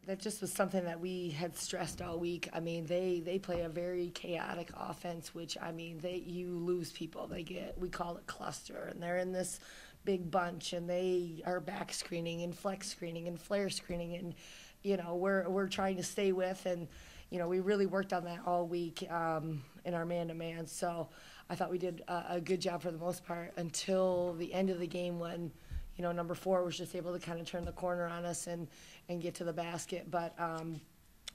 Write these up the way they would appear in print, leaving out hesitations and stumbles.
that just was something that we had stressed all week. I mean, they play a very chaotic offense, which I mean, you lose people. We call it cluster, and they're in this big bunch, and they are back screening and flex screening and flare screening, and we're trying to stay with, and we really worked on that all week in our man-to-man. So I thought we did a good job for the most part until the end of the game when number 4 was just able to kind of turn the corner on us and get to the basket. But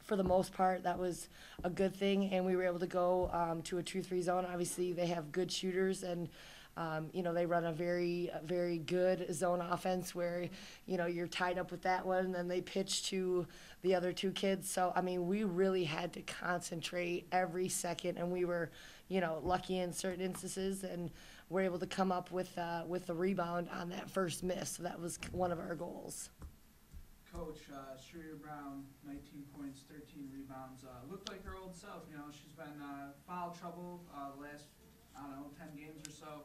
for the most part, that was a good thing, and we were able to go to a 2-3 zone. Obviously, they have good shooters, and they run a very, very good zone offense where, you're tied up with that one, and then they pitch to the other 2 kids. So, I mean, we really had to concentrate every second, and we were, lucky in certain instances, and were able to come up with the rebound on that first miss. So that was one of our goals. Coach, Shreya Brown, 19 points, 13 rebounds. Looked like her old self. She's been foul trouble the last, 10 games or so.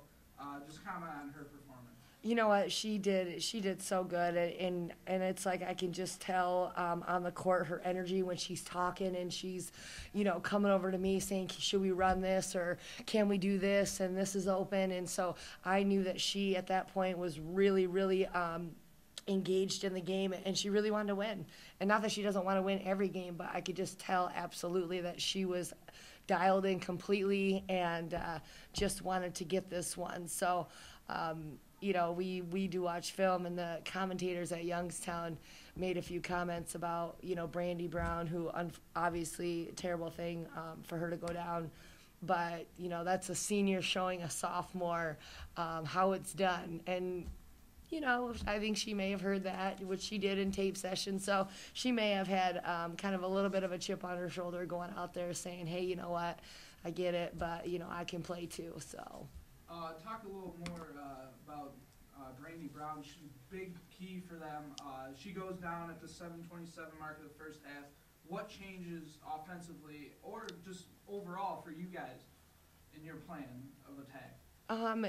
Just comment on her performance. You know what, she did so good, and it's like I can just tell on the court her energy when she's talking, and she's coming over to me saying, should we run this, or can we do this, and this is open. And so I knew that she at that point was really, really engaged in the game, and she really wanted to win. And not that she doesn't want to win every game, but I could just tell absolutely that she was dialed in completely and just wanted to get this one. So we do watch film, and the commentators at Youngstown made a few comments about Brandy Brown, who obviously terrible thing for her to go down, but that's a senior showing a sophomore how it's done. And I think she may have heard that, which she did in tape session. So she may have had kind of a little bit of a chip on her shoulder going out there saying, hey, you know what, I get it, but, I can play too. So talk a little more about Brandy Brown. She's a big key for them. She goes down at the 7:27 mark of the first half. What changes offensively or just overall for you guys in your plan of attack?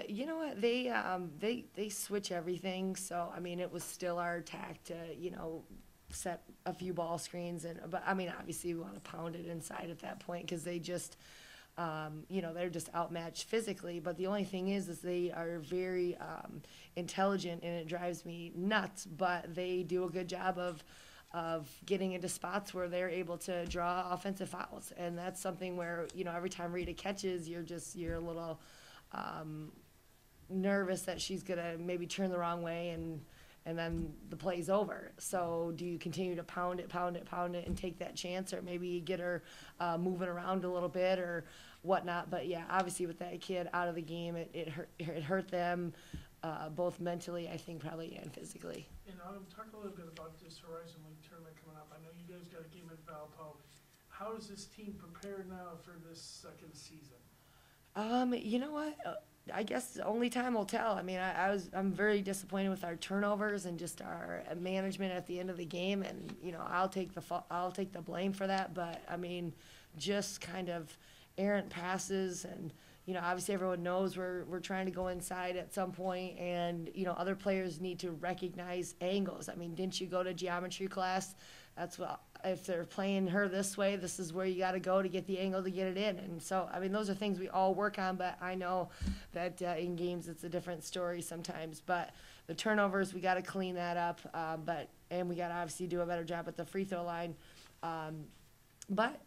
You know what, they switch everything. So I mean, it was still our attack to set a few ball screens, but I mean, obviously we want to pound it inside at that point because they just they're just outmatched physically. But the only thing is they are very intelligent, and it drives me nuts. But they do a good job of getting into spots where they're able to draw offensive fouls, and that's something where every time Rita catches, you're a little nervous that she's gonna maybe turn the wrong way and then the play's over. So do you continue to pound it and take that chance, or maybe get her moving around a little bit or whatnot? But yeah, obviously with that kid out of the game, it hurt them both mentally, I think, probably, and physically. And talk a little bit about this Horizon League tournament coming up. I know you guys got a game in Valpo. How is this team prepared now for this second season? You know what? I guess only time will tell. I mean, I'm very disappointed with our turnovers and just our management at the end of the game, and I'll take the blame for that. But I mean, just kind of errant passes, and obviously everyone knows we're trying to go inside at some point, and other players need to recognize angles. I mean, didn't you go to geometry class? That's what, if they're playing her this way, this is where you got to go to get the angle to get it in. And so, I mean, those are things we all work on, but I know that in games it's a different story sometimes. But the turnovers, we got to clean that up, and we got to obviously do a better job at the free throw line. But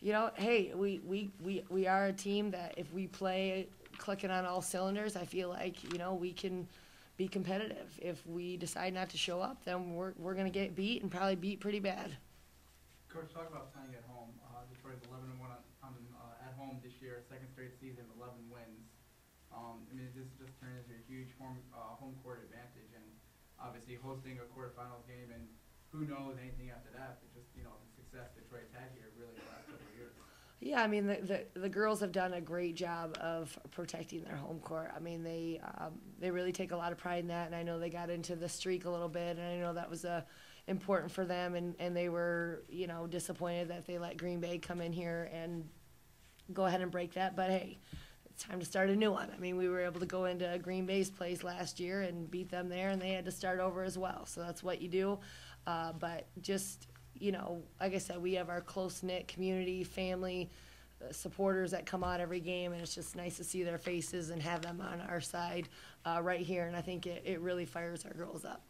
hey, we are a team that if we play clicking on all cylinders, I feel like we can be competitive. If we decide not to show up, then we're going to get beat, and probably beat pretty bad. Coach, talk about playing at home. Detroit's 11-1 at home this year, second straight season, 11 wins. I mean, this just turned into a huge home court advantage, and obviously hosting a quarterfinals game, and who knows anything after that, but just the success Detroit's had here really the last couple of years. Yeah, I mean, the girls have done a great job of protecting their home court. I mean, they really take a lot of pride in that, and I know they got into the streak a little bit, and I know that was important for them, and they were, disappointed that they let Green Bay come in here and go ahead and break that. But hey, it's time to start a new one. I mean, we were able to go into Green Bay's place last year and beat them there, and they had to start over as well. So that's what you do. But just you know, like I said, we have our close-knit community, family, supporters that come out every game, and it's just nice to see their faces and have them on our side right here, and I think it really fires our girls up.